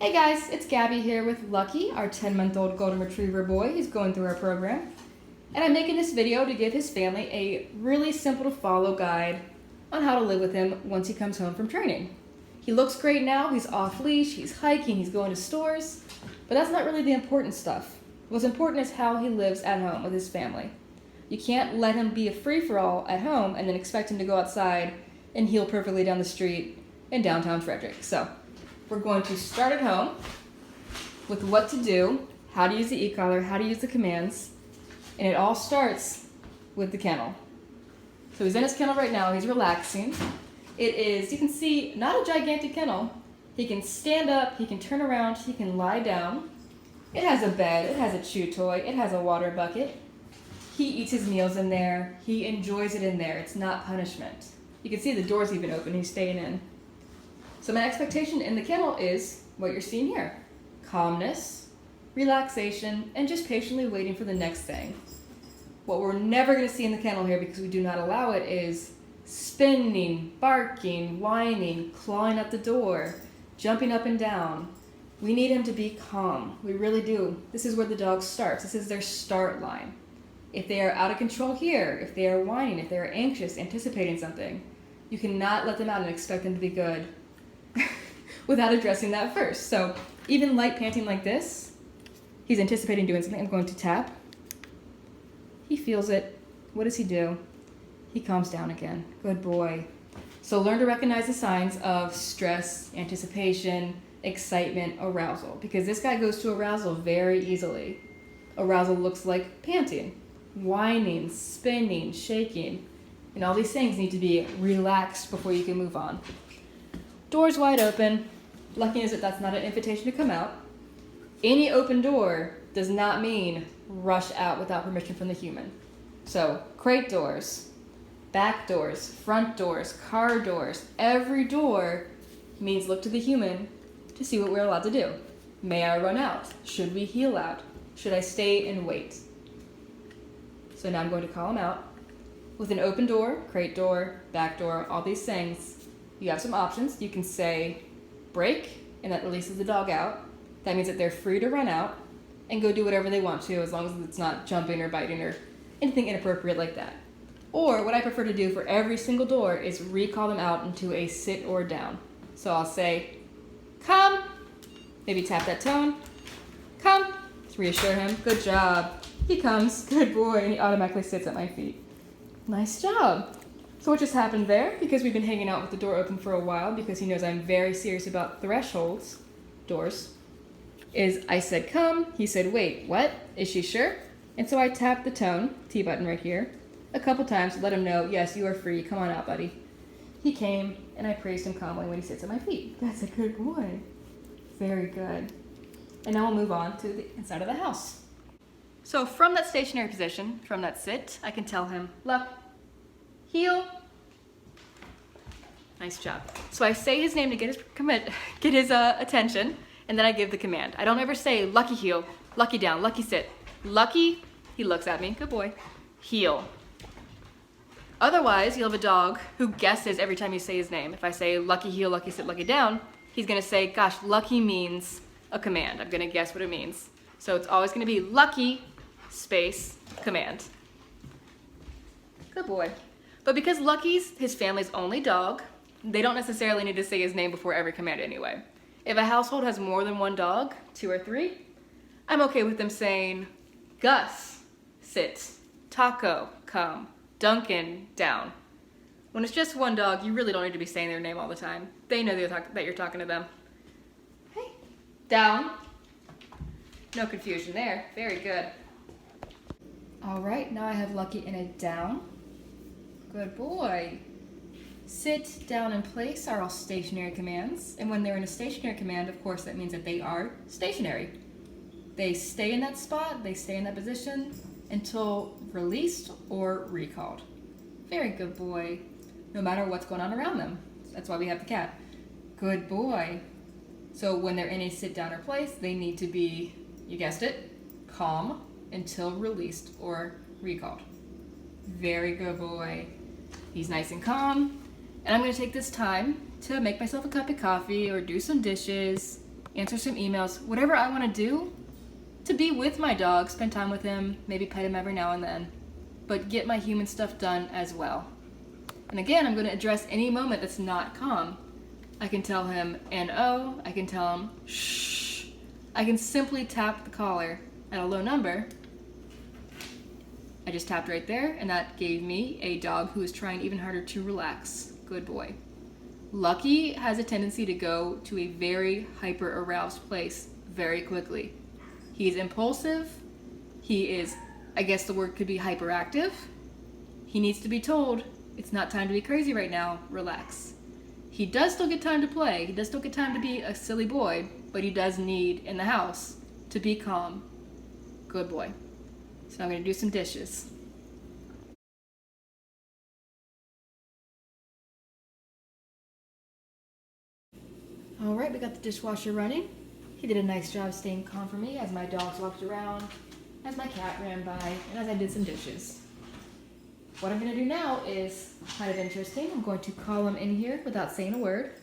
Hey guys, it's Gabby here with Lucky, our 10-month-old golden retriever boy who's going through our program. And I'm making this video to give his family a really simple to follow guide on how to live with him once he comes home from training. He looks great now, he's off leash, he's hiking, he's going to stores, but that's not really the important stuff. What's important is how he lives at home with his family. You can't let him be a free-for-all at home and then expect him to go outside and heel perfectly down the street in downtown Frederick. So we're going to start at home with what to do, how to use the e-collar, how to use the commands, and it all starts with the kennel. So he's in his kennel right now, he's relaxing. It is, you can see, not a gigantic kennel. He can stand up, he can turn around, he can lie down. It has a bed, it has a chew toy, it has a water bucket. He eats his meals in there, he enjoys it in there, it's not punishment. You can see the door's even open, he's staying in. So my expectation in the kennel is what you're seeing here. Calmness, relaxation, and just patiently waiting for the next thing. What we're never going to see in the kennel here, because we do not allow it, is spinning, barking, whining, clawing at the door, jumping up and down. We need him to be calm. We really do. This is where the dog starts. This is their start line. If they are out of control here, if they are whining, if they are anxious, anticipating something, you cannot let them out and expect them to be good without addressing that first. So even light panting like this, he's anticipating doing something. I'm going to tap. He feels it. What does he do? He calms down again. Good boy. So learn to recognize the signs of stress, anticipation, excitement, arousal, because this guy goes to arousal very easily. Arousal looks like panting, whining, spinning, shaking, and all these things need to be relaxed before you can move on. Door's wide open. Lucky is that that's not an invitation to come out. Any open door does not mean rush out without permission from the human. So crate doors, back doors, front doors, car doors, every door means look to the human to see what we're allowed to do. May I run out? Should we heel out? Should I stay and wait? So now I'm going to call him out. With an open door, crate door, back door, all these things, you have some options. You can say break, and that releases the dog out. That means that they're free to run out and go do whatever they want to, as long as it's not jumping or biting or anything inappropriate like that. Or what I prefer to do for every single door is recall them out into a sit or down. So I'll say, come, maybe tap that tone, come, to reassure him, good job. He comes, good boy, and he automatically sits at my feet. Nice job. So what just happened there, because we've been hanging out with the door open for a while, because he knows I'm very serious about thresholds, doors, is I said come, he said wait, what? Is she sure? And so I tapped the tone, T button right here, a couple times to let him know, yes, you are free, come on out, buddy. He came, and I praised him calmly when he sits at my feet. That's a good boy. Very good. And now we'll move on to the inside of the house. So from that stationary position, from that sit, I can tell him, Luck, heel. Nice job. So I say his name to get his attention, and then I give the command. I don't ever say Lucky heel, Lucky down, Lucky sit. Lucky, he looks at me, good boy, heel. Otherwise, you'll have a dog who guesses every time you say his name. If I say Lucky heel, Lucky sit, Lucky down, he's gonna say, gosh, Lucky means a command. I'm gonna guess what it means. So it's always gonna be Lucky, space, command. Good boy. But because Lucky's his family's only dog, they don't necessarily need to say his name before every command anyway. If a household has more than one dog, 2 or 3, I'm okay with them saying Gus, sit, Taco, come, Duncan, down. When it's just one dog, you really don't need to be saying their name all the time. They know that you're talking to them. Hey, down. No confusion there. Very good. All right, now I have Lucky in a down. Good boy. Sit, down, and place are all stationary commands. And when they're in a stationary command, of course, that means that they are stationary. They stay in that spot, they stay in that position until released or recalled. Very good boy. No matter what's going on around them. That's why we have the cat. Good boy. So when they're in a sit, down, or place, they need to be, you guessed it, calm until released or recalled. Very good boy. He's nice and calm. And I'm going to take this time to make myself a cup of coffee or do some dishes, answer some emails, whatever I want to do to be with my dog, spend time with him, maybe pet him every now and then, but get my human stuff done as well. And again, I'm going to address any moment that's not calm. I can tell him N-O, I can tell him shh. I can simply tap the collar at a low number. I just tapped right there, and that gave me a dog who is trying even harder to relax. Good boy. Lucky has a tendency to go to a very hyper-aroused place very quickly. He's impulsive. He is, I guess the word could be hyperactive. He needs to be told, it's not time to be crazy right now, relax. He does still get time to play. He does still get time to be a silly boy, but he does need, in the house, to be calm. Good boy. So I'm going to do some dishes. All right, we got the dishwasher running. He did a nice job staying calm for me as my dogs walked around, as my cat ran by, and as I did some dishes. What I'm going to do now is kind of interesting. I'm going to call him in here without saying a word.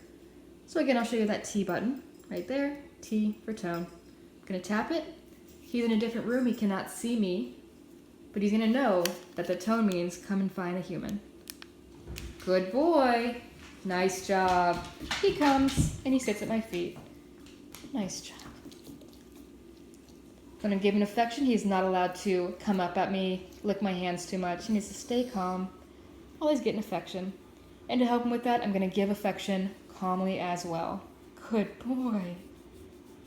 So again, I'll show you that T button right there, T for tone. I'm going to tap it. He's in a different room. He cannot see me, but he's going to know that the tone means come and find a human. Good boy. Nice job. He comes and he sits at my feet. Nice job. When I'm giving affection, he's not allowed to come up at me, lick my hands too much. He needs to stay calm while he's getting affection. And to help him with that, I'm going to give affection calmly as well. Good boy.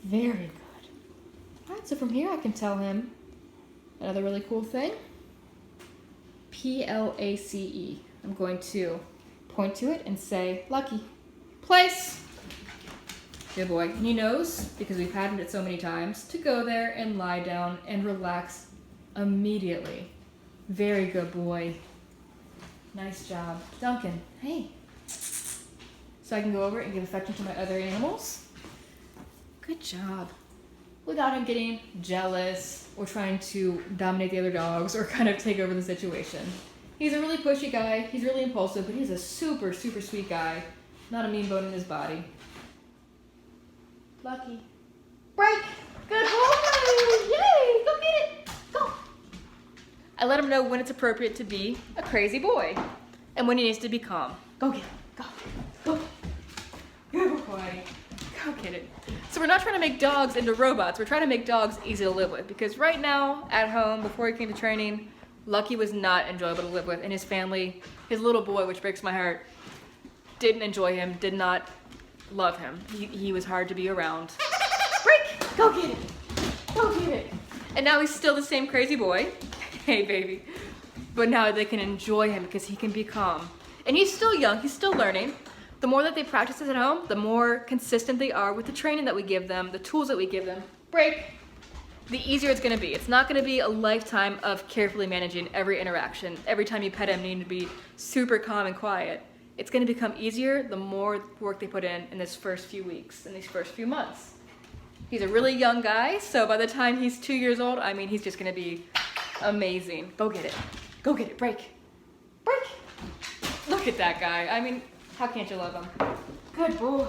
Very good. All right, so from here I can tell him another really cool thing. P-L-A-C-E. I'm going to point to it and say, Lucky, place. Good boy. And he knows, because we've had it so many times, to go there and lie down and relax immediately. Very good boy. Nice job. Duncan, hey. So I can go over and give affection to my other animals. Good job. Without him getting jealous or trying to dominate the other dogs or kind of take over the situation. He's a really pushy guy. He's really impulsive, but he's a super, super sweet guy. Not a mean bone in his body. Lucky. Break! Good boy! Yay! Go get it! Go! I let him know when it's appropriate to be a crazy boy and when he needs to be calm. Go get it. Go. Go. Good boy. Go get it. So we're not trying to make dogs into robots. We're trying to make dogs easy to live with, because right now, at home, before he came to training, Lucky was not enjoyable to live with, and his family, his little boy, which breaks my heart, didn't enjoy him, did not love him. He was hard to be around. Break! Go get it! Go get it! And now he's still the same crazy boy. Hey, baby. But now they can enjoy him because he can be calm. And he's still young, he's still learning. The more that they practice this at home, the more consistent they are with the training that we give them, the tools that we give them. Break! The easier it's going to be. It's not going to be a lifetime of carefully managing every interaction. Every time you pet him, you need to be super calm and quiet. It's going to become easier the more work they put in this first few weeks, in these first few months. He's a really young guy, so by the time he's 2 years old, I mean, he's just going to be amazing. Go get it. Go get it. Break. Break. Look at that guy. I mean, how can't you love him? Good boy.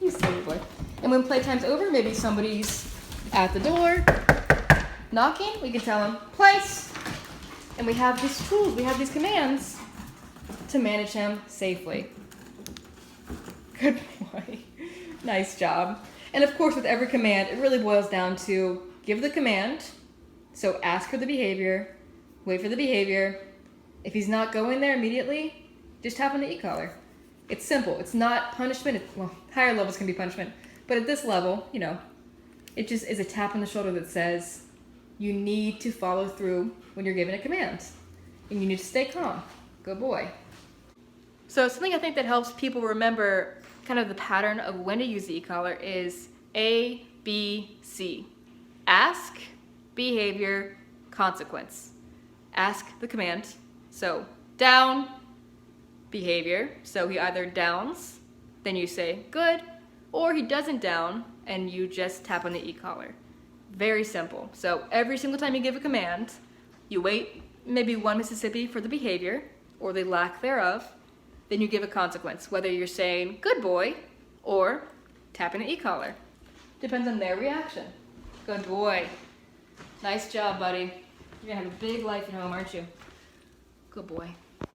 You silly boy. And when playtime's over, maybe somebody's at the door knocking, we can tell him, place. And we have these tools, we have these commands to manage him safely. Good boy. Nice job. And of course, with every command, it really boils down to give the command. So ask for the behavior, wait for the behavior. If he's not going there immediately, just tap on the e-collar. It's simple. It's not punishment. Well, higher levels can be punishment. But at this level, you know, it just is a tap on the shoulder that says you need to follow through when you're given a command. And you need to stay calm. Good boy. So something I think that helps people remember kind of the pattern of when to use the e-collar is A, B, C. Ask, behavior, consequence. Ask the command. So down, behavior. So he either downs, then you say good, or he doesn't down and you just tap on the e-collar. Very simple. So every single time you give a command, you wait maybe 1 Mississippi for the behavior or the lack thereof, then you give a consequence, whether you're saying good boy or tapping the e-collar. Depends on their reaction. Good boy. Nice job, buddy. You're gonna have a big life at home, aren't you? Good boy.